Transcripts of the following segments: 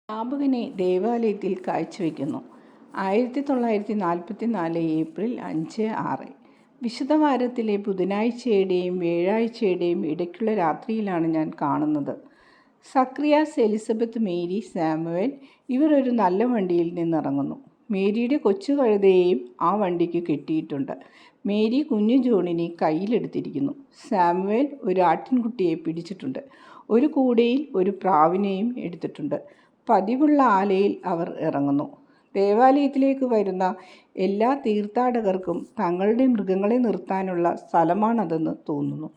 സ്ഥാപകനെ ദേവാലയത്തിൽ കാഴ്ചവെക്കുന്നു. 1944 ഏപ്രിൽ 5-6 വിശുദ്ധവാരത്തിലെ ബുധനാഴ്ചയുടെയും വ്യാഴാഴ്ചയുടെയും ഇടയ്ക്കുള്ള രാത്രിയിലാണ് ഞാൻ കാണുന്നത്. സക്രിയാസ്, എലിസബത്ത്, മേരി, സാമുവേൽ ഇവർ ഒരു നല്ല വണ്ടിയിൽ നിന്നിറങ്ങുന്നു. മേരിയുടെ കൊച്ചു കഴുതയെയും ആ വണ്ടിക്ക് കെട്ടിയിട്ടുണ്ട്. മേരി കുഞ്ഞു ജോണിനെ കയ്യിലെടുത്തിരിക്കുന്നു. സാമുവേൽ ഒരു ആട്ടിൻകുട്ടിയെ പിടിച്ചിട്ടുണ്ട്. ഒരു കൂടയിൽ ഒരു പ്രാവിനെയും എടുത്തിട്ടുണ്ട്. പതിവുള്ള ആലയിൽ അവർ ഇറങ്ങുന്നു. ദേവാലയത്തിലേക്ക് വരുന്ന എല്ലാ തീർത്ഥാടകർക്കും തങ്ങളുടെ മൃഗങ്ങളെ നിർത്താനുള്ള സ്ഥലമാണതെന്ന് തോന്നുന്നു.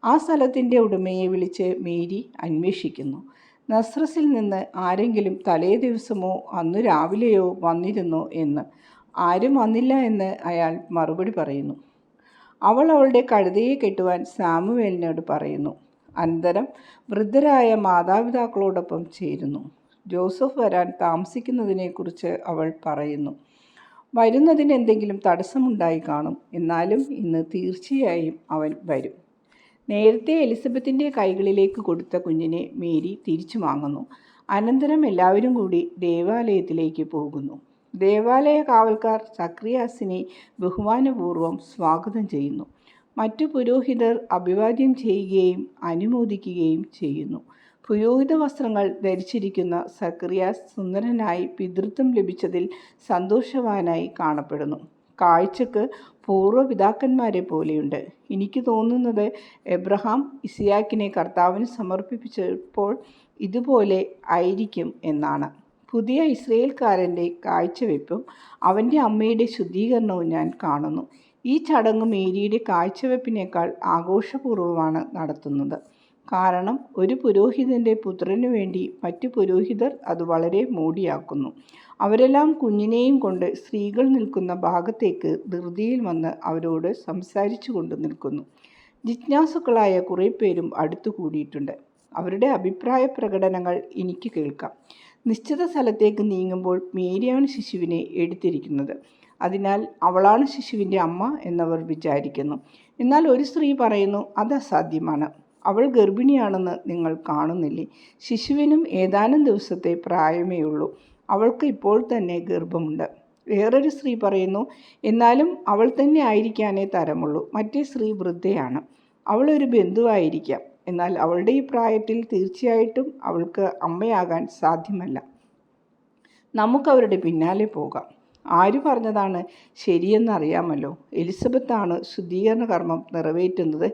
ആ സ്ഥലത്തിൻ്റെ ഉടമയെ വിളിച്ച് മേരി അന്വേഷിക്കുന്നു. നസ്രസിൽ നിന്ന് ആരെങ്കിലും തലേ ദിവസമോ അന്നു രാവിലെയോ വന്നിരുന്നോ എന്ന്. ആരും വന്നില്ല എന്ന് അയാൾ മറുപടി പറയുന്നു. അവൾ അവളുടെ കഴുതയെ കെട്ടുവാൻ സാമുവേലിനോട് പറയുന്നു. അനന്തരം വൃദ്ധരായ മാതാപിതാക്കളോടൊപ്പം ചേരുന്നു. ജോസഫ് വരാൻ താമസിക്കുന്നതിനെക്കുറിച്ച് അവൾ പറയുന്നു. വരുന്നതിന് എന്തെങ്കിലും തടസ്സമുണ്ടായി കാണും, എന്നാലും ഇന്ന് തീർച്ചയായും അവൻ വരും. നേരത്തെ എലിസബത്തിൻ്റെ കൈകളിലേക്ക് കൊടുത്ത കുഞ്ഞിനെ മേരി തിരിച്ചു വാങ്ങുന്നു. അനന്തരം എല്ലാവരും കൂടി ദേവാലയത്തിലേക്ക് പോകുന്നു. ദേവാലയ കാവൽക്കാർ സക്രിയാസിനെ ബഹുമാനപൂർവ്വം സ്വാഗതം ചെയ്യുന്നു. മറ്റു പുരോഹിതർ അഭിവാദ്യം ചെയ്യുകയും അനുമോദിക്കുകയും ചെയ്യുന്നു. പുരോഹിത വസ്ത്രങ്ങൾ ധരിച്ചിരിക്കുന്ന സക്രിയാസ് സുന്ദരനായി പിതൃത്വം ലഭിച്ചതിൽ സന്തോഷവാനായി കാണപ്പെടുന്നു. കാഴ്ചക്ക് പൂർവ്വപിതാക്കന്മാരെ പോലെയുണ്ട്. എനിക്ക് തോന്നുന്നത് എബ്രഹാം ഇസ്ഹാക്കിനെ കർത്താവിന് സമർപ്പിച്ചപ്പോൾ ഇതുപോലെ ആയിരിക്കും എന്നാണ്. പുതിയ ഇസ്രയേൽക്കാരൻ്റെ കാഴ്ചവെപ്പും അവൻ്റെ അമ്മയുടെ ശുദ്ധീകരണവും ഞാൻ കാണുന്നു. ഈ ചടങ്ങ് മേരിയുടെ കാഴ്ചവെപ്പിനേക്കാൾ ആഘോഷപൂർവ്വമാണ് നടത്തുന്നത്. കാരണം ഒരു പുരോഹിതൻ്റെ പുത്രനു വേണ്ടി മറ്റു പുരോഹിതർ അത് വളരെ മോടിയാക്കുന്നു. അവരെല്ലാം കുഞ്ഞിനെയും കൊണ്ട് സ്ത്രീകൾ നിൽക്കുന്ന ഭാഗത്തേക്ക് ധൃതിയിൽ വന്ന് അവരോട് സംസാരിച്ചു കൊണ്ട് നിൽക്കുന്നു. ജിജ്ഞാസുക്കളായ കുറേ പേരും അടുത്തു കൂടിയിട്ടുണ്ട്. അവരുടെ അഭിപ്രായ പ്രകടനങ്ങൾ എനിക്ക് കേൾക്കാം. നിശ്ചിത സ്ഥലത്തേക്ക് നീങ്ങുമ്പോൾ മേരിയാണ് ശിശുവിനെ എടുത്തിരിക്കുന്നത്. അതിനാൽ അവളാണ് ശിശുവിൻ്റെ അമ്മ എന്നവർ വിചാരിക്കുന്നു. എന്നാൽ ഒരു സ്ത്രീ പറയുന്നു, അത് അസാധ്യമാണ്. അവൾ ഗർഭിണിയാണെന്ന് നിങ്ങൾ കാണുന്നില്ലേ? ശിശുവിനും ഏതാനും ദിവസത്തെ പ്രായമേ ഉള്ളൂ. അവൾക്ക് ഇപ്പോൾ തന്നെ ഗർഭമുണ്ട്. വേറൊരു സ്ത്രീ പറയുന്നു, എന്നാലും അവൾ തന്നെ ആയിരിക്കാനേ തരമുള്ളൂ. മറ്റേ സ്ത്രീ വൃദ്ധയാണ്. അവൾ ഒരു ബന്ധുവായിരിക്കാം. എന്നാൽ അവളുടെ ഈ പ്രായത്തിൽ തീർച്ചയായിട്ടും അവൾക്ക് അമ്മയാകാൻ സാധ്യമല്ല. നമുക്കവരുടെ പിന്നാലെ പോകാം. ആര് പറഞ്ഞതാണ് ശരിയെന്നറിയാമല്ലോ. എലിസബത്താണ് ശുദ്ധീകരണ കർമ്മം നിറവേറ്റുന്നത്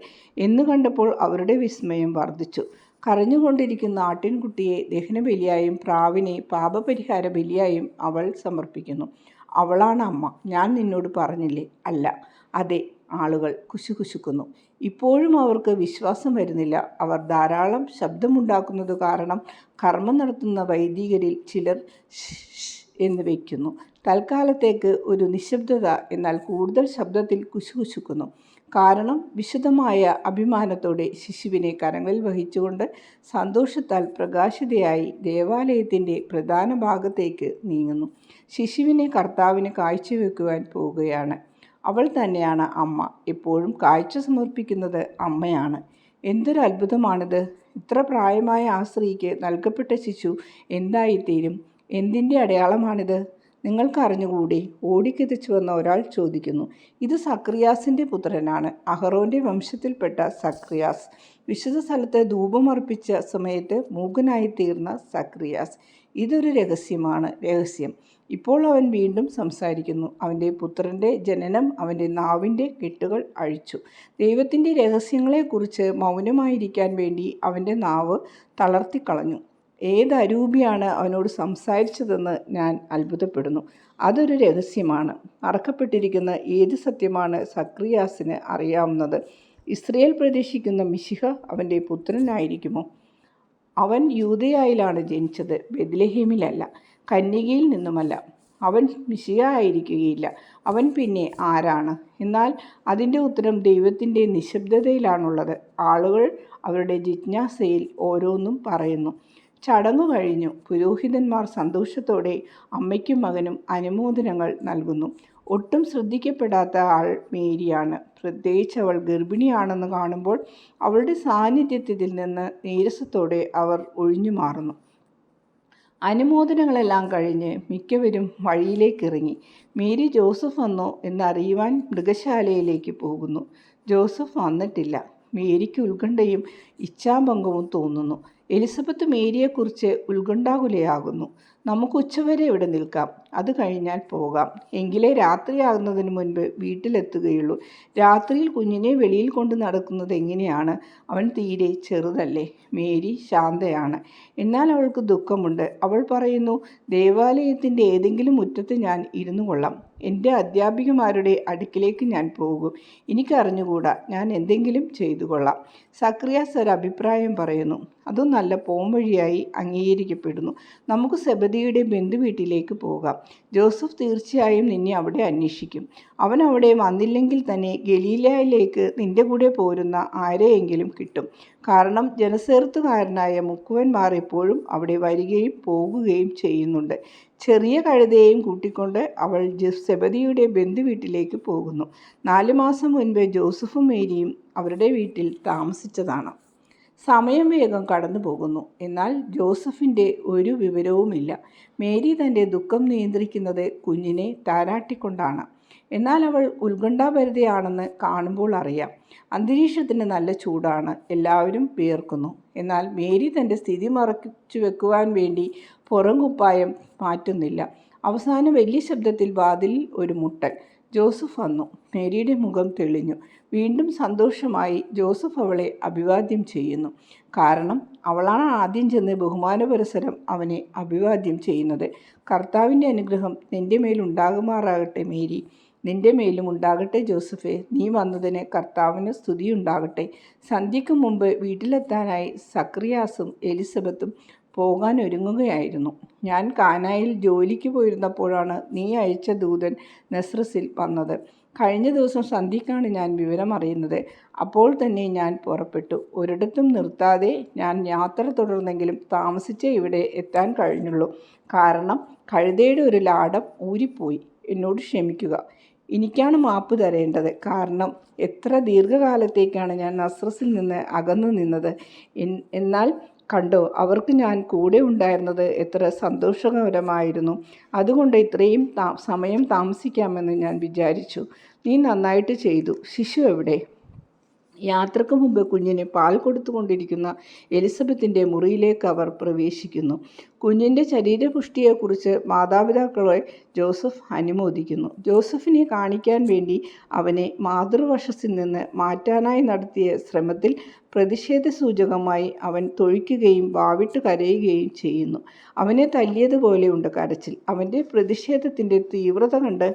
എന്ന് കണ്ടപ്പോൾ അവരുടെ വിസ്മയം വർദ്ധിച്ചു. കരഞ്ഞുകൊണ്ടിരിക്കുന്ന ആട്ടിൻകുട്ടിയെ ദഹനബലിയായും പ്രാവിനെ പാപപരിഹാര ബലിയായും അവൾ സമർപ്പിക്കുന്നു. അവളാണ് അമ്മ. ഞാൻ നിന്നോട് പറഞ്ഞില്ലേ? അല്ല. അതെ. ആളുകൾ കുശുകുശുക്കുന്നു. ഇപ്പോഴും അവർക്ക് വിശ്വാസം വരുന്നില്ല. അവർ ധാരാളം ശബ്ദമുണ്ടാക്കുന്നത് കാരണം കർമ്മം നടത്തുന്ന വൈദികരിൽ ചിലർ എന്ന് വയ്ക്കുന്നു. തൽക്കാലത്തേക്ക് ഒരു നിശബ്ദത, എന്നാൽ കൂടുതൽ ശബ്ദത്തിൽ കുശുകുശുക്കുന്നു. കാരണം വിശുദ്ധമായ അഭിമാനത്തോടെ ശിശുവിനെ കരങ്ങളിൽ വഹിച്ചുകൊണ്ട് സന്തോഷത്താൽ പ്രകാശിതയായി ദേവാലയത്തിൻ്റെ പ്രധാന ഭാഗത്തേക്ക് നീങ്ങുന്നു. ശിശുവിനെ കർത്താവിന് കാഴ്ചവെക്കുവാൻ പോവുകയാണ്. അവൾ തന്നെയാണ് അമ്മ. എപ്പോഴും കാഴ്ച സമർപ്പിക്കുന്നത് അമ്മയാണ്. എന്തൊരു അത്ഭുതമാണിത്! ഇത്ര പ്രായമായ ആ സ്ത്രീക്ക് നൽകപ്പെട്ട ശിശു എന്തായിത്തീരും? എന്തിൻ്റെ അടയാളമാണിത്? നിങ്ങൾക്കറിഞ്ഞുകൂടി? ഓടിക്കിതച്ചു വന്ന ഒരാൾ ചോദിക്കുന്നു. ഇത് സക്രിയാസിൻ്റെ പുത്രനാണ്. അഹറോൻ്റെ വംശത്തിൽപ്പെട്ട സക്രിയാസ്. വിശുദ്ധ സ്ഥലത്ത് ധൂപമർപ്പിച്ച സമയത്ത് മൂകനായിത്തീർന്ന സക്രിയാസ്. ഇതൊരു രഹസ്യമാണ്. രഹസ്യം. ഇപ്പോൾ അവൻ വീണ്ടും സംസാരിക്കുന്നു. അവൻ്റെ പുത്രൻ്റെ ജനനം അവൻ്റെ നാവിൻ്റെ കെട്ടുകൾ അഴിച്ചു. ദൈവത്തിൻ്റെ രഹസ്യങ്ങളെക്കുറിച്ച് മൗനമായിരിക്കാൻ വേണ്ടി അവൻ്റെ നാവ് തളർത്തിക്കളഞ്ഞു. ഏത് അരൂപിയാണ് അവനോട് സംസാരിച്ചതെന്ന് ഞാൻ അത്ഭുതപ്പെടുന്നു. അതൊരു രഹസ്യമാണ്. മറക്കപ്പെട്ടിരിക്കുന്ന ഏത് സത്യമാണ് സക്രിയാസിന് അറിയാവുന്നത്? ഇസ്രയേൽ പ്രതീക്ഷിക്കുന്ന മിശിഹ അവൻ്റെ പുത്രനായിരിക്കുമോ? അവൻ യൂദയായിലാണ് ജനിച്ചത്, ബെത്ലഹേമിലല്ല, കന്യകയിൽ നിന്നുമല്ല. അവൻ മിശിഹ ആയിരിക്കുകയില്ല. അവൻ പിന്നെ ആരാണ്? എന്നാൽ അതിൻ്റെ ഉത്തരം ദൈവത്തിൻ്റെ നിശബ്ദതയിലാണുള്ളത്. ആളുകൾ അവരുടെ ജിജ്ഞാസയിൽ ഓരോന്നും പറയുന്നു. ചടങ്ങു കഴിഞ്ഞു. പുരോഹിതന്മാർ സന്തോഷത്തോടെ അമ്മയ്ക്കും മകനും അനുമോദനങ്ങൾ നൽകുന്നു. ഒട്ടും ശ്രദ്ധിക്കപ്പെടാത്ത ആൾ മേരിയാണ്. പ്രത്യേകിച്ച് അവൾ ഗർഭിണിയാണെന്ന് കാണുമ്പോൾ അവളുടെ സാന്നിധ്യത്തിൽ നിന്ന് നീരസത്തോടെ അവർ ഒഴിഞ്ഞു മാറുന്നു. അനുമോദനങ്ങളെല്ലാം കഴിഞ്ഞ് മിക്കവരും വഴിയിലേക്കിറങ്ങി. മേരി ജോസഫ് വന്നോ എന്നറിയുവാൻ മൃഗശാലയിലേക്ക് പോകുന്നു. ജോസഫ് വന്നിട്ടില്ല. മേരിക്ക് ഉത്കണ്ഠയും ഇച്ഛാഭംഗവും തോന്നുന്നു. എലിസബത്ത് മേരിയെക്കുറിച്ച് ഉത്കണ്ഠാകുലയാകുന്നു. നമുക്ക് ഉച്ചവരെ ഇവിടെ നിൽക്കാം, അത് കഴിഞ്ഞാൽ പോകാം. എങ്കിലേ രാത്രിയാകുന്നതിന് മുൻപ് വീട്ടിലെത്തുകയുള്ളൂ. രാത്രിയിൽ കുഞ്ഞിനെ വെളിയിൽ കൊണ്ട് നടക്കുന്നത് എങ്ങനെയാണ്? അവൻ തീരെ ചെറുതല്ലേ. മേരി ശാന്തയാണ്. എന്നാൽ അവൾക്ക് ദുഃഖമുണ്ട്. അവൾ പറയുന്നു, ദേവാലയത്തിൻ്റെ ഏതെങ്കിലും മുറ്റത്ത് ഞാൻ ഇരുന്നു കൊള്ളാം. എൻ്റെ അധ്യാപികമാരുടെ അടുക്കിലേക്ക് ഞാൻ പോകും. എനിക്കറിഞ്ഞുകൂടാ, ഞാൻ എന്തെങ്കിലും ചെയ്തു കൊള്ളാം. സക്രിയാസ് ഒരു അഭിപ്രായം പറയുന്നു. അതും നല്ല പോംവഴിയായി അംഗീകരിക്കപ്പെടുന്നു. നമുക്ക് സെബദിയുടെ ബന്ധുവീട്ടിലേക്ക് പോകാം. ജോസഫ് തീർച്ചയായും നിന്നെ അവിടെ അന്വേഷിക്കും. അവൻ അവിടെ വന്നില്ലെങ്കിൽ തന്നെ ഗലീലയിലേക്ക് നിന്റെ കൂടെ പോരുന്ന ആരെയെങ്കിലും കിട്ടും. കാരണം ജനസേർത്തുകാരനായ മുക്കുവന്മാർ എപ്പോഴും അവിടെ വരികയും പോകുകയും ചെയ്യുന്നുണ്ട്. ചെറിയ കഴുതയെയും കൂട്ടിക്കൊണ്ട് അവൾ സെബദിയുടെ ബന്ധുവീട്ടിലേക്ക് പോകുന്നു. 4 മാസം മുൻപ് ജോസഫും മേരിയും അവരുടെ വീട്ടിൽ താമസിച്ചതാണ്. സമയം വേഗം കടന്നു പോകുന്നു. എന്നാൽ ജോസഫിൻ്റെ ഒരു വിവരവുമില്ല. മേരി തൻ്റെ ദുഃഖം നിയന്ത്രിക്കുന്നത് കുഞ്ഞിനെ താരാട്ടിക്കൊണ്ടാണ്. എന്നാൽ അവൾ ഉത്കണ്ഠാഭരിതയാണെന്ന് കാണുമ്പോൾ അറിയാം. അന്തരീക്ഷത്തിന് നല്ല ചൂടാണ്. എല്ലാവരും വിയർക്കുന്നു. എന്നാൽ മേരി തൻ്റെ സ്ഥിതി മറച്ചു വെക്കുവാൻ വേണ്ടി പുറം കുപ്പായം മാറ്റുന്നില്ല. അവസാനം വലിയ ശബ്ദത്തിൽ വാതിലിൽ ഒരു മുട്ടൽ. ജോസഫ് വന്നു. മേരിയുടെ മുഖം തെളിഞ്ഞു. വീണ്ടും സന്തോഷമായി ജോസഫ് അവളെ അഭിവാദ്യം ചെയ്യുന്നു. കാരണം അവളാണ് ആദ്യം ചെന്ന് ബഹുമാനപുരസരം അവനെ അഭിവാദ്യം ചെയ്യുന്നത്. കർത്താവിൻ്റെ അനുഗ്രഹം നിൻ്റെ മേലുണ്ടാകുമാറാകട്ടെ മേരി. നിൻ്റെ മേലും ഉണ്ടാകട്ടെ ജോസഫേ. നീ വന്നതിന് കർത്താവിന് സ്തുതിയുണ്ടാകട്ടെ. സന്ധ്യയ്ക്ക് മുമ്പ് വീട്ടിലെത്താനായി സക്രിയാസും എലിസബത്തും പോകാൻ ഒരുങ്ങുകയായിരുന്നു. ഞാൻ കാനായിൽ ജോലിക്ക് പോയിരുന്നപ്പോഴാണ് നീ അയച്ച ദൂതൻ നസ്രസിൽ വന്നത്. കഴിഞ്ഞ ദിവസം സന്ധ്യയ്ക്കാണ് ഞാൻ വിവരം അറിയുന്നത്. അപ്പോൾ തന്നെ ഞാൻ പുറപ്പെട്ടു. ഒരിടത്തും നിർത്താതെ ഞാൻ യാത്ര തുടർന്നെങ്കിലും താമസിച്ചേ ഇവിടെ എത്താൻ കഴിഞ്ഞുള്ളൂ. കാരണം കഴുതയുടെ ഒരു ലാടം ഊരിപ്പോയി. എന്നോട് ക്ഷമിക്കുക. എനിക്കാണ് മാപ്പ് തരേണ്ടത്. കാരണം എത്ര ദീർഘകാലത്തേക്കാണ് ഞാൻ നസ്രസിൽ നിന്ന് അകന്നു നിന്നത്. എന്നാൽ കണ്ടോ, അവർക്ക് ഞാൻ കൂടെ ഉണ്ടായിരുന്നത് എത്ര സന്തോഷകരമായിരുന്നു. അതുകൊണ്ട് ഇത്രയും സമയം താമസിക്കാമെന്ന് ഞാൻ വിചാരിച്ചു. നീ നന്നായിട്ട് ചെയ്തു. ശിശു എവിടെ? യാത്രക്ക് മുമ്പ് കുഞ്ഞിന് പാൽ കൊടുത്തുകൊണ്ടിരിക്കുന്ന എലിസബത്തിൻ്റെ മുറിയിലേക്ക് അവർ പ്രവേശിക്കുന്നു. കുഞ്ഞിൻ്റെ ശരീരപുഷ്ടിയെക്കുറിച്ച് മാതാപിതാക്കളെ ജോസഫ് അനുമോദിക്കുന്നു. ജോസഫിനെ കാണിക്കാൻ വേണ്ടി അവനെ മാതൃവശത്തിൽ നിന്ന് മാറ്റാനായി നടത്തിയ ശ്രമത്തിൽ പ്രതിഷേധ സൂചകമായി അവൻ തൊഴിക്കുകയും വാവിട്ട് കരയുകയും ചെയ്യുന്നു. അവനെ തല്ലിയതുപോലെയുണ്ട് കരച്ചിൽ. അവൻ്റെ പ്രതിഷേധത്തിൻ്റെ തീവ്രത കണ്ട്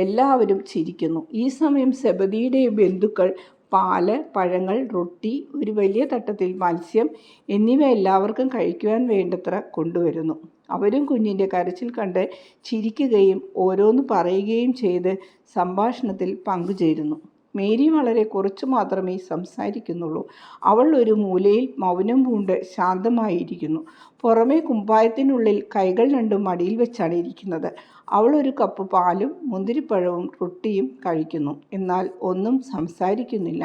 എല്ലാവരും ചിരിക്കുന്നു. ഈ സമയം സെബദിയുടെ ബന്ധുക്കൾ പാല്, പഴങ്ങൾ, റൊട്ടി, ഒരു വലിയ തട്ടത്തിൽ മത്സ്യം എന്നിവ എല്ലാവർക്കും കഴിക്കുവാൻ വേണ്ടത്ര കൊണ്ടുവരുന്നു. അവരും കുഞ്ഞിൻ്റെ കരച്ചിൽ കണ്ട് ചിരിക്കുകയും ഓരോന്ന് പറയുകയും ചെയ്ത് സംഭാഷണത്തിൽ പങ്കുചേരുന്നു. മേരി വളരെ കുറച്ചു മാത്രമേ സംസാരിക്കുന്നുള്ളൂ. അവൾ ഒരു മൂലയിൽ മൗനം പൂണ്ട് ശാന്തമായിരിക്കുന്നു. പുറമേ കുമ്പായത്തിനുള്ളിൽ കൈകൾ രണ്ടും മടിയിൽ വെച്ചാണ് ഇരിക്കുന്നത്. അവൾ ഒരു കപ്പ് പാലും മുന്തിരിപ്പഴവും റൊട്ടിയും കഴിക്കുന്നു. എന്നാൽ ഒന്നും സംസാരിക്കുന്നില്ല,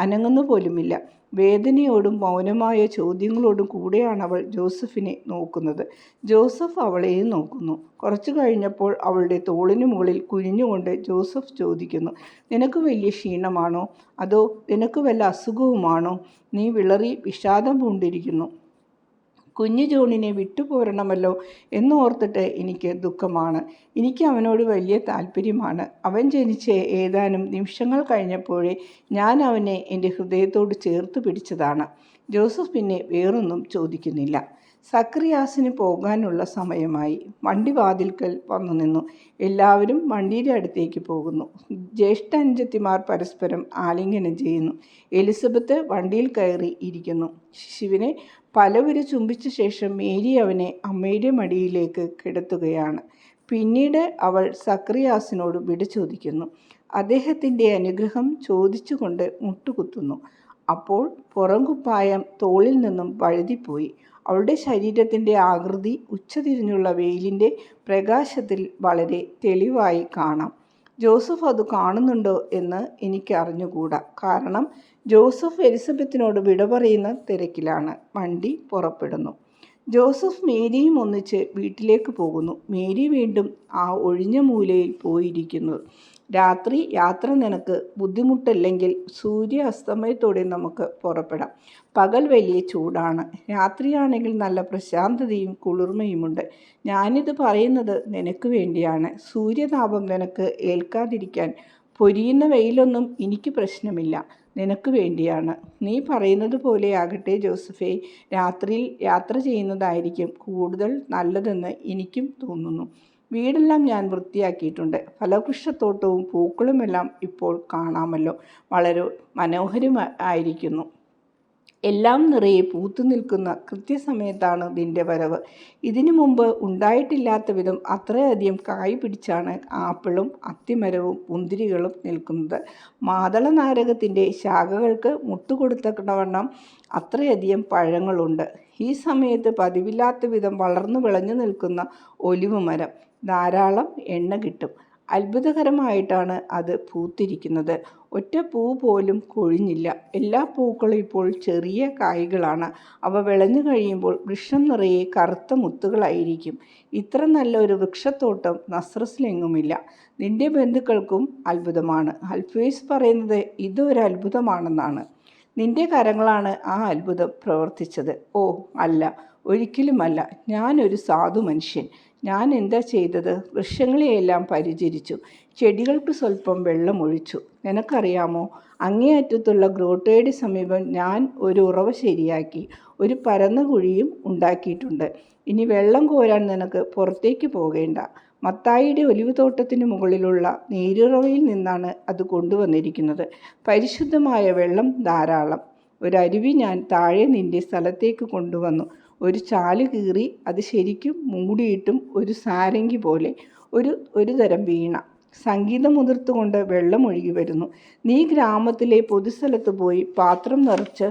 അനങ്ങുന്നു പോലുമില്ല. വേദനയോടും മൗനമായ ചോദ്യങ്ങളോടും കൂടെയാണ് അവൾ ജോസഫിനെ നോക്കുന്നത്. ജോസഫ് അവളെയും നോക്കുന്നു. കുറച്ചു കഴിഞ്ഞപ്പോൾ അവളുടെ തോളിനു മുകളിൽ കുനിഞ്ഞുകൊണ്ട് ജോസഫ് ചോദിക്കുന്നു, നിനക്ക് വലിയ ക്ഷീണമാണോ? അതോ നിനക്ക് വല്ല അസുഖവുമാണോ? നീ വിളറി വിഷാദം പൂണ്ടിരിക്കുന്നു. കുഞ്ഞു ജോണിനെ വിട്ടുപോരണമല്ലോ എന്നോർത്തിട്ട് എനിക്ക് ദുഃഖമാണ്. എനിക്ക് അവനോട് വലിയ താല്പര്യമാണ്. അവൻ ജനിച്ച് ഏതാനും നിമിഷങ്ങൾ കഴിഞ്ഞപ്പോഴേ ഞാൻ അവനെ എൻ്റെ ഹൃദയത്തോട് ചേർത്ത് പിടിച്ചതാണ്. ജോസഫ് പിന്നെ വേറൊന്നും ചോദിക്കുന്നില്ല. സക്രിയാസിന് പോകാനുള്ള സമയമായി. വണ്ടി വാതിൽക്കൽ വന്നു നിന്നു. എല്ലാവരും വണ്ടിയുടെ അടുത്തേക്ക് പോകുന്നു. ജ്യേഷ്ഠ അനുജത്തിമാർ പരസ്പരം ആലിംഗനം ചെയ്യുന്നു. എലിസബത്ത് വണ്ടിയിൽ കയറി ഇരിക്കുന്നു. ശിശുവിനെ പലവരും ചുംബിച്ച ശേഷം മേരി അവനെ അമ്മയുടെ മടിയിലേക്ക് കിടത്തുകയാണ്. പിന്നീട് അവൾ സക്രിയാസിനോട് വിട ചോദിക്കുന്നു. അദ്ദേഹത്തിൻ്റെ അനുഗ്രഹം ചോദിച്ചുകൊണ്ട് മുട്ടുകുത്തുന്നു. അപ്പോൾ പുറംകുപ്പായം തോളിൽ നിന്നും വഴുതിപ്പോയി. അവളുടെ ശരീരത്തിൻ്റെ ആകൃതി ഉച്ചതിരിഞ്ഞുള്ള വെയിലിൻ്റെ പ്രകാശത്തിൽ വളരെ തെളിവായി കാണാം. ജോസഫ് അത് കാണുന്നുണ്ടോ എന്ന് എനിക്ക് അറിഞ്ഞുകൂടാ. കാരണം ജോസഫ് എലിസബത്തിനോട് വിട പറയുന്ന തിരക്കിലാണ്. വണ്ടി പുറപ്പെടുന്നു. ജോസഫ് മേരിയും ഒന്നിച്ച് വീട്ടിലേക്ക് പോകുന്നു. മേരി വീണ്ടും ആ ഒഴിഞ്ഞ മൂലയിൽ പോയിരിക്കുന്നു. രാത്രി യാത്ര നിനക്ക് ബുദ്ധിമുട്ടല്ലെങ്കിൽ സൂര്യ അസ്തമയത്തോടെ നമുക്ക് പുറപ്പെടാം. പകൽ വലിയ ചൂടാണ്, രാത്രിയാണെങ്കിൽ നല്ല പ്രശാന്തതയും കുളിർമയുമുണ്ട്. ഞാനിത് പറയുന്നത് നിനക്ക് വേണ്ടിയാണ്. സൂര്യതാപം നിനക്ക് ഏൽക്കാതിരിക്കാൻ പൊരിയുന്ന വെയിലൊന്നും എനിക്ക് പ്രശ്നമില്ല. നിനക്ക് വേണ്ടിയാണ്. നീ പറയുന്നത് പോലെയാകട്ടെ ജോസഫേ. രാത്രിയിൽ യാത്ര ചെയ്യുന്നതായിരിക്കും കൂടുതൽ നല്ലതെന്ന് എനിക്കും തോന്നുന്നു. വീടെല്ലാം ഞാൻ വൃത്തിയാക്കിയിട്ടുണ്ട്. ഫലവൃക്ഷത്തോട്ടവും പൂക്കളുമെല്ലാം ഇപ്പോൾ കാണാമല്ലോ. വളരെ മനോഹരമായിരിക്കുന്നു. എല്ലാം നിറയെ പൂത്തു നിൽക്കുന്ന കൃത്യസമയത്താണ് നിന്റെ വരവ്. ഇതിനു മുമ്പ് ഉണ്ടായിട്ടില്ലാത്ത വിധം അത്രയധികം കായ് പിടിച്ചാണ് ആപ്പിളും അത്തിമരവും മുന്തിരികളും നിൽക്കുന്നത്. മാതള നാരകത്തിൻ്റെ ശാഖകൾക്ക് മുട്ടുകൊടുത്തവണ്ണം അത്രയധികം പഴങ്ങളുണ്ട്. ഈ സമയത്ത് പതിവില്ലാത്ത വിധം വളർന്നു വിളഞ്ഞു നിൽക്കുന്ന ഒലിവ് മരം. ധാരാളം എണ്ണ കിട്ടും. അത്ഭുതകരമായിട്ടാണ് അത് പൂത്തിരിക്കുന്നത്. ഒറ്റ പൂ പോലും കൊഴിഞ്ഞില്ല. എല്ലാ പൂക്കളും ഇപ്പോൾ ചെറിയ കായ്കളാണ്. അവ വിളഞ്ഞു കഴിയുമ്പോൾ വൃക്ഷം നിറയെ കറുത്ത മുത്തുകളായിരിക്കും. ഇത്ര നല്ല ഒരു വൃക്ഷത്തോട്ടം നസ്രസിലെങ്ങുമില്ല. നിന്റെ ബന്ധുക്കൾക്കും അത്ഭുതമാണ്. അൽഫേസ് പറയുന്നത് ഇതൊരു അത്ഭുതമാണെന്നാണ്. നിന്റെ കരങ്ങളാണ് ആ അത്ഭുതം പ്രവർത്തിച്ചത്. ഓ അല്ല, ഒരിക്കലുമല്ല. ഞാനൊരു സാധു മനുഷ്യൻ. ഞാൻ എന്താ ചെയ്തത്? വൃക്ഷങ്ങളെയെല്ലാം പരിചരിച്ചു, ചെടികൾക്ക് സ്വല്പം വെള്ളമൊഴിച്ചു. നിനക്കറിയാമോ, അങ്ങേയറ്റത്തുള്ള ഗ്രോട്ടോയുടെ സമീപം ഞാൻ ഒരു ഉറവ ശരിയാക്കി, ഒരു പരന്ന കുഴിയും ഉണ്ടാക്കിയിട്ടുണ്ട്. ഇനി വെള്ളം കോരാൻ നിനക്ക് പുറത്തേക്ക് പോകേണ്ട. മത്തായിയുടെ ഒലിവ് തോട്ടത്തിന് മുകളിലുള്ള നീരുറവയിൽ നിന്നാണ് അത് കൊണ്ടുവന്നിരിക്കുന്നത്. പരിശുദ്ധമായ വെള്ളം ധാരാളം. ഒരരുവി ഞാൻ താഴെ നിന്റെ സ്ഥലത്തേക്ക് കൊണ്ടുവന്നു. ഒരു ചാല് കീറി അത് ശരിക്കും മൂടിയിട്ടും ഒരു സാരംഗി പോലെ ഒരു തരം വീണ. സംഗീതം മുതിർത്തുകൊണ്ട് വെള്ളം ഒഴുകി വരുന്നു. നീ ഗ്രാമത്തിലെ പൊതുസ്ഥലത്ത് പോയി പാത്രം നിറച്ച്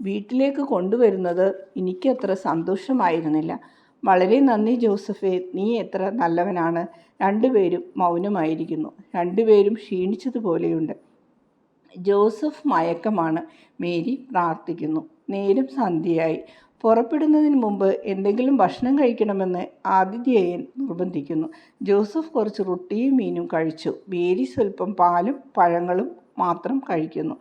വീട്ടിലേക്ക് കൊണ്ടുവരുന്നത് എനിക്കത്ര സന്തോഷമായിരുന്നില്ല. വളരെ നന്ദി ജോസഫേ, നീ എത്ര നല്ലവനാണ്. രണ്ടുപേരും മൗനമായിരിക്കുന്നു. രണ്ടുപേരും ക്ഷീണിച്ചതുപോലെയുണ്ട്. ജോസഫ് മയക്കമാണ്. മേരി പ്രാർത്ഥിക്കുന്നു. നേരം സന്ധ്യയായി. പുറപ്പെടുന്നതിന് മുമ്പ് എന്തെങ്കിലും ഭക്ഷണം കഴിക്കണമെന്ന് ആതിഥേയൻ നിർബന്ധിക്കുന്നു. ജോസഫ് കുറച്ച് റൊട്ടിയും മീനും കഴിച്ചു. മേരി സ്വല്പം പാലും പഴങ്ങളും മാത്രം കഴിക്കുന്നു.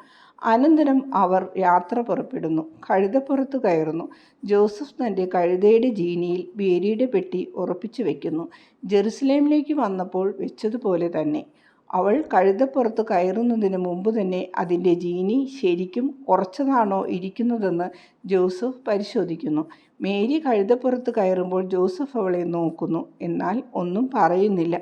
അനന്തരം അവർ യാത്ര പുറപ്പെടുന്നു. കഴുതപ്പുറത്ത് കയറുന്നു. ജോസഫ് തൻ്റെ കഴുതയുടെ ജീനിയിൽ മേരിയുടെ പെട്ടി ഉറപ്പിച്ചു വെക്കുന്നു. ജെറുസലേമിലേക്ക് വന്നപ്പോൾ വെച്ചതുപോലെ തന്നെ. അവൾ കഴുതപ്പുറത്ത് കയറുന്നതിന് മുമ്പ് തന്നെ അതിൻ്റെ ജീനി ശരിക്കും ഉറച്ചതാണോ ഇരിക്കുന്നതെന്ന് ജോസഫ് പരിശോധിക്കുന്നു. മേരി കഴുതപ്പുറത്ത് കയറുമ്പോൾ ജോസഫ് അവളെ നോക്കുന്നു, എന്നാൽ ഒന്നും പറയുന്നില്ല.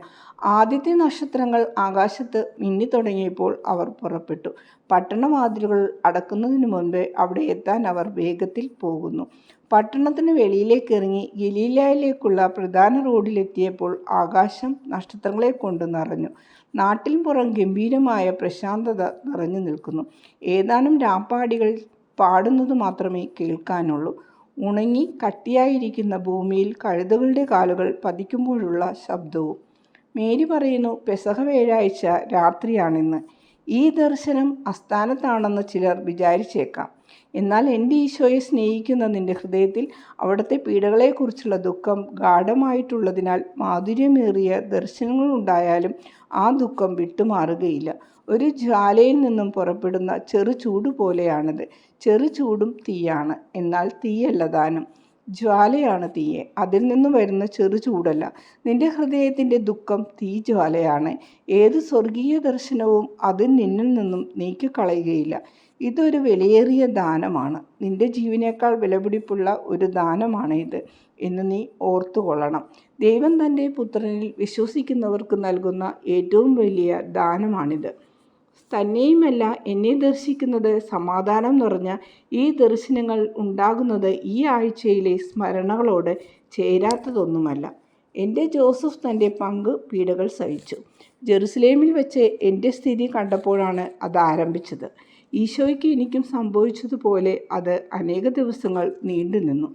ആദ്യത്തെ നക്ഷത്രങ്ങൾ ആകാശത്ത് മിന്നിത്തുടങ്ങിയപ്പോൾ അവർ പുറപ്പെട്ടു. പട്ടണവാതിലുകൾ അടക്കുന്നതിന് മുൻപ് അവിടെ എത്താൻ അവർ വേഗത്തിൽ പോകുന്നു. പട്ടണത്തിന് വെളിയിലേക്ക് ഇറങ്ങി ഗലീലയിലേക്കുള്ള പ്രധാന റോഡിലെത്തിയപ്പോൾ ആകാശം നക്ഷത്രങ്ങളെ കൊണ്ട് നിറഞ്ഞു. നാട്ടിൽ പുറം ഗംഭീരമായ പ്രശാന്തത നിറഞ്ഞു നിൽക്കുന്നു. ഏതാനും രാപ്പാടികൾ പാടുന്നത് മാത്രമേ കേൾക്കാനുള്ളൂ. ഉണങ്ങി കട്ടിയായിരിക്കുന്ന ഭൂമിയിൽ കഴുതകളുടെ കാലുകൾ പതിക്കുമ്പോഴുള്ള ശബ്ദവും. മേരി പറയുന്നു, പെസഹ വ്യാഴാഴ്ച രാത്രിയാണിന്ന്. ഈ ദർശനം അസ്ഥാനത്താണെന്ന് ചിലർ വിചാരിച്ചേക്കാം. എന്നാൽ എൻ്റെ ഈശോയെ സ്നേഹിക്കുന്ന നിൻ്റെ ഹൃദയത്തിൽ അവിടുത്തെ പീഡകളെക്കുറിച്ചുള്ള ദുഃഖം ഗാഢമായിട്ടുള്ളതിനാൽ മാധുര്യമേറിയ ദർശനങ്ങളുണ്ടായാലും ആ ദുഃഖം വിട്ടുമാറുകയില്ല. ഒരു ജ്വാലയിൽ നിന്നും പുറപ്പെടുന്ന ചെറു ചൂട് പോലെയാണിത്. ചെറു ചൂടും തീയാണ്, എന്നാൽ തീയല്ല താനും. ജ്വാലയാണ് തീയെ, അതിൽ നിന്ന് വരുന്ന ചെറു ചൂടല്ല. നിന്റെ ഹൃദയത്തിൻ്റെ ദുഃഖം തീജ്വാലയാണ്. ഏത് സ്വർഗീയ ദർശനവും അത് നിന്നിൽ നിന്നും നീക്കിക്കളയുകയില്ല. ഇതൊരു വിലയേറിയ ദാനമാണ്. നിന്റെ ജീവനേക്കാൾ വിലപിടിപ്പുള്ള ഒരു ദാനമാണ് ഇത് എന്ന് നീ ഓർത്തുകൊള്ളണം. ദൈവം തൻ്റെ പുത്രനിൽ വിശ്വസിക്കുന്നവർക്ക് നൽകുന്ന ഏറ്റവും വലിയ ദാനമാണിത്. തന്നെയുമല്ല, എന്നെ ദർശിക്കുന്നത് സമാധാനം നിറഞ്ഞ ഈ ദർശനങ്ങൾ ഉണ്ടാകുന്നത് ഈ ആഴ്ചയിലെ സ്മരണകളോട് ചേരാത്തതൊന്നുമല്ല. എൻ്റെ ജോസഫ് തൻ്റെ പീഡകൾ സഹിച്ചു. ജെറുസലേമിൽ വെച്ച് എൻ്റെ സ്ഥിതി കണ്ടപ്പോഴാണ് അത് ആരംഭിച്ചത്. ഈശോയ്ക്ക് എനിക്കും സംഭവിച്ചതുപോലെ അത് അനേക ദിവസങ്ങൾ നീണ്ടുനിന്നു.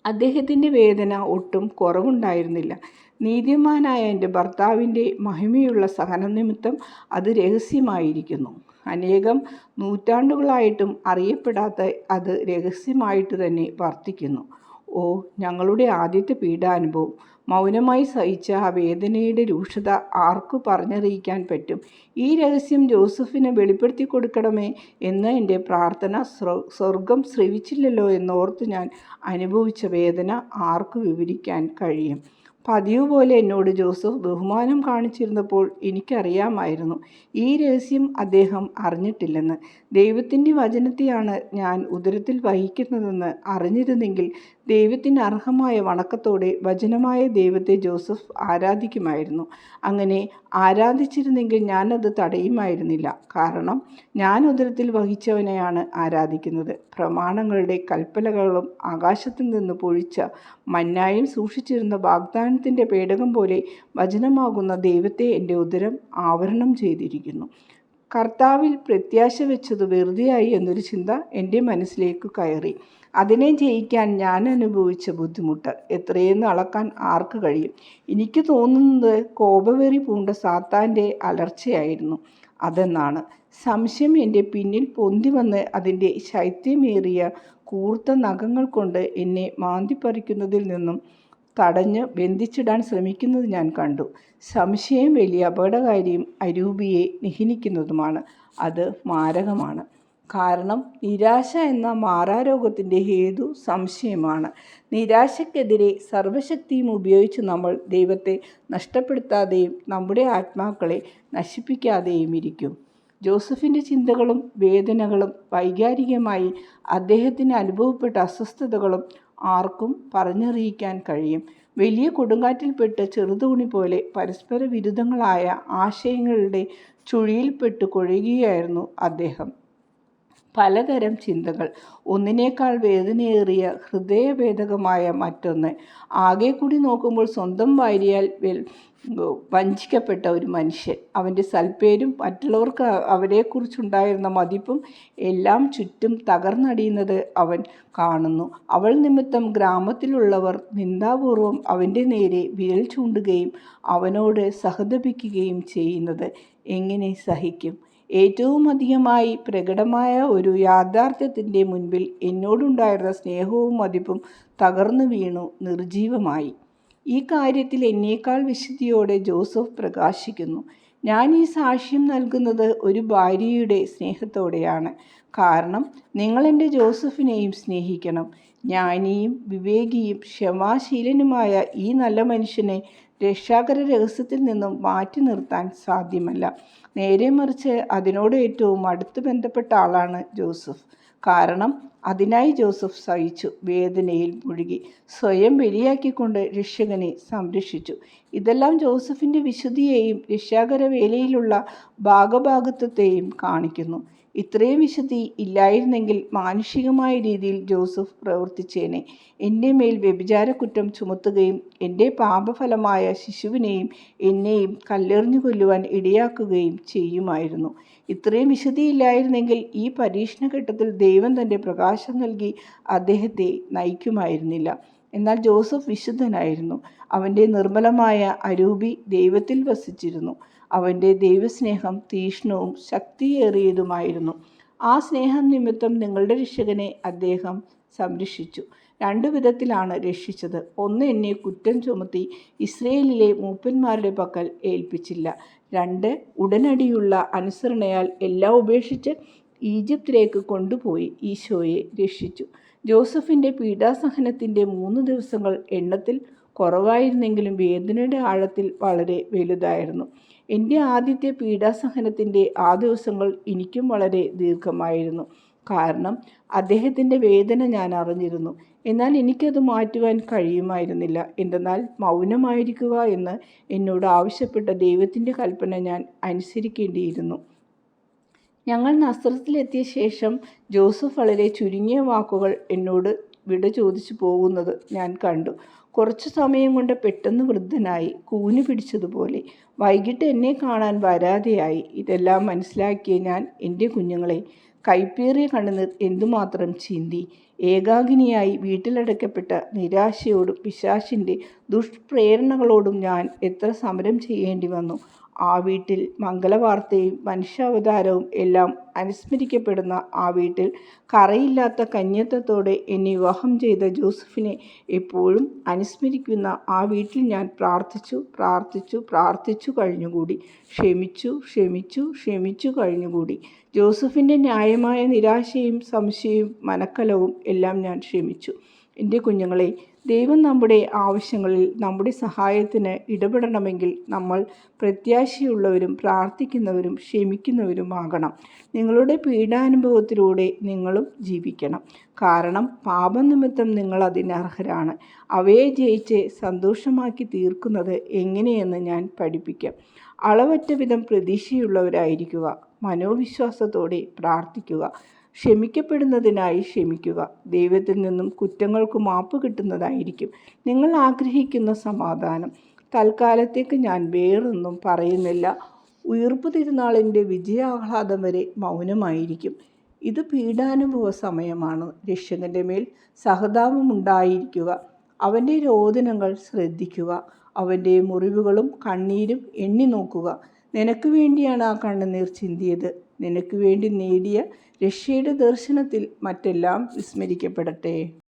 അദ്ദേഹത്തിൻ്റെ വേദന ഒട്ടും കുറവുണ്ടായിരുന്നില്ല. നീതിമാനായ എൻ്റെ ഭർത്താവിൻ്റെ മഹിമയുള്ള സഹനം നിമിത്തം അത് രഹസ്യമായിരിക്കുന്നു. അനേകം നൂറ്റാണ്ടുകളായിട്ടും അറിയപ്പെടാത്ത അത് രഹസ്യമായിട്ട് തന്നെ വർത്തിക്കുന്നു. ഓ, ഞങ്ങളുടെ ആദ്യത്തെ പീഡാനുഭവം! മൗനമായി സഹിച്ച ആ വേദനയുടെ രൂക്ഷത ആർക്കു പറഞ്ഞറിയിക്കാൻ പറ്റും? ഈ രഹസ്യം ജോസഫിന് വെളിപ്പെടുത്തി കൊടുക്കണമേ എന്ന എൻ്റെ പ്രാർത്ഥന സ്വർഗം ശ്രവിച്ചില്ലല്ലോ എന്നോർത്ത് ഞാൻ അനുഭവിച്ച വേദന ആർക്കു വിവരിക്കാൻ കഴിയും? പതിവ് പോലെ എന്നോട് ജോസഫ് ബഹുമാനം കാണിച്ചിരുന്നപ്പോൾ എനിക്കറിയാമായിരുന്നു ഈ രഹസ്യം അദ്ദേഹം അറിഞ്ഞിട്ടില്ലെന്ന്. ദൈവത്തിൻ്റെ വചനത്തെയാണ് ഞാൻ ഉദരത്തിൽ വഹിക്കുന്നതെന്ന് അറിഞ്ഞിരുന്നെങ്കിൽ ദൈവത്തിന് അർഹമായ വണക്കത്തോടെ വചനമായ ദൈവത്തെ ജോസഫ് ആരാധിക്കുമായിരുന്നു. അങ്ങനെ ആരാധിച്ചിരുന്നെങ്കിൽ ഞാനത് തടയുമായിരുന്നില്ല. കാരണം ഞാൻ ഉദരത്തിൽ വഹിച്ചവനെയാണ് ആരാധിക്കുന്നത്. പ്രമാണങ്ങളുടെ കൽപ്പലകളും ആകാശത്തിൽ നിന്ന് പൊഴിച്ച മന്നായും സൂക്ഷിച്ചിരുന്ന വാഗ്ദാനത്തിൻ്റെ പേടകം പോലെ വചനമാകുന്ന ദൈവത്തെ എൻ്റെ ഉദരം ആവരണം ചെയ്തിരിക്കുന്നു. കർത്താവിൽ പ്രത്യാശ വെച്ചത് വെറുതെയായി എന്നൊരു ചിന്ത എൻ്റെ മനസ്സിലേക്ക് കയറി. അതിനെ ജയിക്കാൻ ഞാൻ അനുഭവിച്ച ബുദ്ധിമുട്ട് എത്രയെന്ന് അളക്കാൻ ആർക്ക് കഴിയും? എനിക്ക് തോന്നുന്നത് കോപവെറി പൂണ്ട സാത്താൻ്റെ അലർച്ചയായിരുന്നു അതെന്നാണ്. സംശയം എൻ്റെ പിന്നിൽ പൊന്തി വന്ന് അതിൻ്റെ ശൈത്യമേറിയ കൂർത്ത നഖങ്ങൾ കൊണ്ട് എന്നെ മാന്തിപ്പറിക്കുന്നതിൽ നിന്നും തടഞ്ഞ് ബന്ധിച്ചിടാൻ ശ്രമിക്കുന്നത് ഞാൻ കണ്ടു. സംശയം വലിയ അപകടകാരിയും അരൂപിയെ നിഹനിക്കുന്നതുമാണ്. അത് മാരകമാണ്. കാരണം നിരാശ എന്ന മാറാരോഗത്തിൻ്റെ ഹേതു സംശയമാണ്. നിരാശയ്ക്കെതിരെ സർവശക്തിയും ഉപയോഗിച്ച് നമ്മൾ ദൈവത്തെ നഷ്ടപ്പെടുത്താതെയും നമ്മുടെ ആത്മാക്കളെ നശിപ്പിക്കാതെയും ഇരിക്കും. ജോസഫിൻ്റെ ചിന്തകളും വേദനകളും വൈകാരികമായി അദ്ദേഹത്തിന് അനുഭവപ്പെട്ട അസ്വസ്ഥതകളും ആർക്കും പറഞ്ഞറിയിക്കാൻ കഴിയും. വലിയ കൊടുങ്കാറ്റിൽപ്പെട്ട് ചെറുതോണി പോലെ പരസ്പര വിരുദ്ധങ്ങളായ ആശയങ്ങളുടെ ചുഴിയിൽപ്പെട്ട് കുഴയുകയായിരുന്നു അദ്ദേഹം. പലതരം ചിന്തകൾ, ഒന്നിനേക്കാൾ വേദനയേറിയ ഹൃദയഭേദകമായ മറ്റൊന്ന്. ആകെ കൂടി നോക്കുമ്പോൾ സ്വന്തം ഭാര്യയാൽ വഞ്ചിക്കപ്പെട്ട ഒരു മനുഷ്യൻ. അവൻ്റെ സൽപ്പേരും മറ്റുള്ളവർക്ക് അവരെക്കുറിച്ചുണ്ടായിരുന്ന മതിപ്പും എല്ലാം ചുറ്റും തകർന്നടിയുന്നത് അവൻ കാണുന്നു. അവൾ നിമിത്തം ഗ്രാമത്തിലുള്ളവർ നിന്ദാപൂർവം അവൻ്റെ നേരെ വിരൽ ചൂണ്ടുകയും അവനോട് സഹതപിക്കുകയും ചെയ്യുന്നത് എങ്ങനെ സഹിക്കും? ഏറ്റവും അധികമായി പ്രകടമായ ഒരു യാഥാർത്ഥ്യത്തിൻ്റെ മുൻപിൽ എന്നോടുണ്ടായിരുന്ന സ്നേഹവും മതിപ്പും തകർന്നു വീണു നിർജീവമായി. ഈ കാര്യത്തിൽ എന്നേക്കാൾ വിശുദ്ധിയോടെ ജോസഫ് പ്രകാശിക്കുന്നു. ഞാൻ ഈ സാക്ഷ്യം നൽകുന്നത് ഒരു ഭാര്യയുടെ സ്നേഹത്തോടെയാണ്. കാരണം നിങ്ങളെൻ്റെ ജോസഫിനെയും സ്നേഹിക്കണം. ജ്ഞാനിയും വിവേകിയും ക്ഷമാശീലനുമായ ഈ നല്ല മനുഷ്യനെ രക്ഷാകര രഹസ്യത്തിൽ നിന്നും മാറ്റി നിർത്താൻ സാധ്യമല്ല. നേരെ മറിച്ച് അതിനോട് ഏറ്റവും അടുത്ത് ബന്ധപ്പെട്ട ആളാണ് ജോസഫ്. കാരണം അതിനായി ജോസഫ് സഹിച്ചു, വേദനയിൽ മുഴുകി, സ്വയം ബലിയാക്കിക്കൊണ്ട് രക്ഷകനെ സംരക്ഷിച്ചു. ഇതെല്ലാം ജോസഫിൻ്റെ വിശുദ്ധിയെയും രക്ഷാകര വേലയിലുള്ള ഭാഗഭാഗത്വത്തെയും കാണിക്കുന്നു. ഇത്രയും വിശുദ്ധി ഇല്ലായിരുന്നെങ്കിൽ മാനുഷികമായ രീതിയിൽ ജോസഫ് പ്രവർത്തിച്ചേനെ. എൻ്റെ മേൽ വ്യഭിചാരക്കുറ്റം ചുമത്തുകയും എൻ്റെ പാപഫലമായ ശിശുവിനെയും എന്നെയും കല്ലെറിഞ്ഞു കൊല്ലുവാൻ ഇടയാക്കുകയും ചെയ്യുമായിരുന്നു. ഇത്രയും വിശുദ്ധിയില്ലായിരുന്നെങ്കിൽ ഈ പരീക്ഷണഘട്ടത്തിൽ ദൈവം തൻ്റെ പ്രകാശം നൽകി അദ്ദേഹത്തെ നയിക്കുമായിരുന്നില്ല. എന്നാൽ ജോസഫ് വിശുദ്ധനായിരുന്നു. അവൻ്റെ നിർമ്മലമായ അരൂപി ദൈവത്തിൽ വസിച്ചിരുന്നു. അവൻ്റെ ദൈവസ്നേഹം തീക്ഷ്ണവും ശക്തിയേറിയതുമായിരുന്നു. ആ സ്നേഹം നിമിത്തം നിങ്ങളുടെ രക്ഷകനെ അദ്ദേഹം സംരക്ഷിച്ചു. 2 വിധത്തിലാണ് രക്ഷിച്ചത്. ഒന്ന്, എന്നെ കുറ്റം ചുമത്തി ഇസ്രയേലിലെ മൂപ്പന്മാരുടെ പക്കൽ ഏൽപ്പിച്ചില്ല. 2, ഉടനടിയുള്ള അനുസരണയാൽ എല്ലാം ഉപേക്ഷിച്ച് ഈജിപ്തിലേക്ക് കൊണ്ടുപോയി ഈശോയെ രക്ഷിച്ചു. ജോസഫിൻ്റെ പീഡാസഹനത്തിൻ്റെ 3 ദിവസങ്ങൾ എണ്ണത്തിൽ കുറവായിരുന്നെങ്കിലും വേദനയുടെ ആഴത്തിൽ വളരെ വലുതായിരുന്നു. എൻ്റെ ആദ്യത്തെ പീഡാസഹനത്തിൻ്റെ ആ ദിവസങ്ങൾ എനിക്കും വളരെ ദീർഘമായിരുന്നു. കാരണം അദ്ദേഹത്തിൻ്റെ വേദന ഞാൻ അറിഞ്ഞിരുന്നു. എന്നാൽ എനിക്കത് മാറ്റുവാൻ കഴിയുമായിരുന്നില്ല. എന്തെന്നാൽ മൗനമായിരിക്കുക എന്ന് എന്നോട് ആവശ്യപ്പെട്ട ദൈവത്തിൻ്റെ കൽപ്പന ഞാൻ അനുസരിക്കേണ്ടിയിരുന്നു. ഞങ്ങൾ നസ്രത്തിലെത്തിയ ശേഷം ജോസഫ് വളരെ ചുരുങ്ങിയ വാക്കുകൾ എന്നോട് വിട ചോദിച്ചു പോകുന്നത് ഞാൻ കണ്ടു. കുറച്ചു സമയം കൊണ്ട് പെട്ടെന്ന് വൃദ്ധനായി, കൂന് പിടിച്ചതുപോലെ. വൈകിട്ട് എന്നെ കാണാൻ വരാതെയായി. ഇതെല്ലാം മനസ്സിലാക്കിയ ഞാൻ എൻ്റെ കുഞ്ഞുങ്ങളെ, കൈപ്പേറിയ കണ്ണുനീർ എന്തുമാത്രം ചിന്തി. ഏകാകിനിയായി വീട്ടിലടയ്ക്കപ്പെട്ട നിരാശയോടും പിശാചിൻ്റെ ദുഷ്പ്രേരണകളോടും ഞാൻ എത്ര സമരം ചെയ്യേണ്ടി വന്നു. ആ വീട്ടിൽ മംഗളവാർത്തയും മനുഷ്യാവതാരവും എല്ലാം അനുസ്മരിക്കപ്പെടുന്ന ആ വീട്ടിൽ കറയില്ലാത്ത കന്യത്വത്തോടെ എന്നെ വിവാഹം ചെയ്ത ജോസഫിനെ എപ്പോഴും അനുസ്മരിക്കുന്ന ആ വീട്ടിൽ ഞാൻ പ്രാർത്ഥിച്ചു കഴിഞ്ഞുകൂടി. ക്ഷമിച്ചു കഴിഞ്ഞുകൂടി. ജോസഫിൻ്റെ ന്യായമായ നിരാശയും സംശയവും മനക്കലവും എല്ലാം ഞാൻ ക്ഷമിച്ചു. എൻ്റെ കുഞ്ഞുങ്ങളെ, ദൈവം നമ്മുടെ ആവശ്യങ്ങളിൽ നമ്മുടെ സഹായത്തിന് ഇടപെടണമെങ്കിൽ നമ്മൾ പ്രത്യാശയുള്ളവരും പ്രാർത്ഥിക്കുന്നവരും ക്ഷമിക്കുന്നവരുമാകണം. നിങ്ങളുടെ പീഡാനുഭവത്തിലൂടെ നിങ്ങളും ജീവിക്കണം. കാരണം പാപനിമിത്തം നിങ്ങൾ അതിനർഹരാണ്. അവയെ ജയിച്ച് സന്തോഷമാക്കി തീർക്കുന്നത് എങ്ങനെയെന്ന് ഞാൻ പഠിപ്പിക്കാം. അളവറ്റ വിധം പ്രതീക്ഷയുള്ളവരായിരിക്കുക. മനോവിശ്വാസത്തോടെ പ്രാർത്ഥിക്കുക. ക്ഷമിക്കപ്പെടുന്നതിനായി ക്ഷമിക്കുക. ദൈവത്തിൽ നിന്നും കുറ്റങ്ങൾക്ക് മാപ്പ് കിട്ടുന്നതായിരിക്കും നിങ്ങൾ ആഗ്രഹിക്കുന്ന സമാധാനം. തൽക്കാലത്തേക്ക് ഞാൻ വേറൊന്നും പറയുന്നില്ല. ഉയിർപ്പ് തിരുനാളിൻ്റെ വിജയാഹ്ലാദം വരെ മൗനമായിരിക്കും. ഇത് പീഡാനുഭവ സമയമാണ്. രക്ഷകൻ്റെ മേൽ സഹതാപമുണ്ടായിരിക്കുക. അവൻ്റെ രോദനങ്ങൾ ശ്രദ്ധിക്കുക. അവൻ്റെ മുറിവുകളും കണ്ണീരും എണ്ണി നോക്കുക. നിനക്ക് വേണ്ടിയാണ് ആ കണ്ണുനീർ ചിന്തിയത്. നിനക്ക് വേണ്ടി നേടിയ രക്ഷയുടെ ദർശനത്തിൽ മറ്റെല്ലാം വിസ്മരിക്കപ്പെടട്ടെ.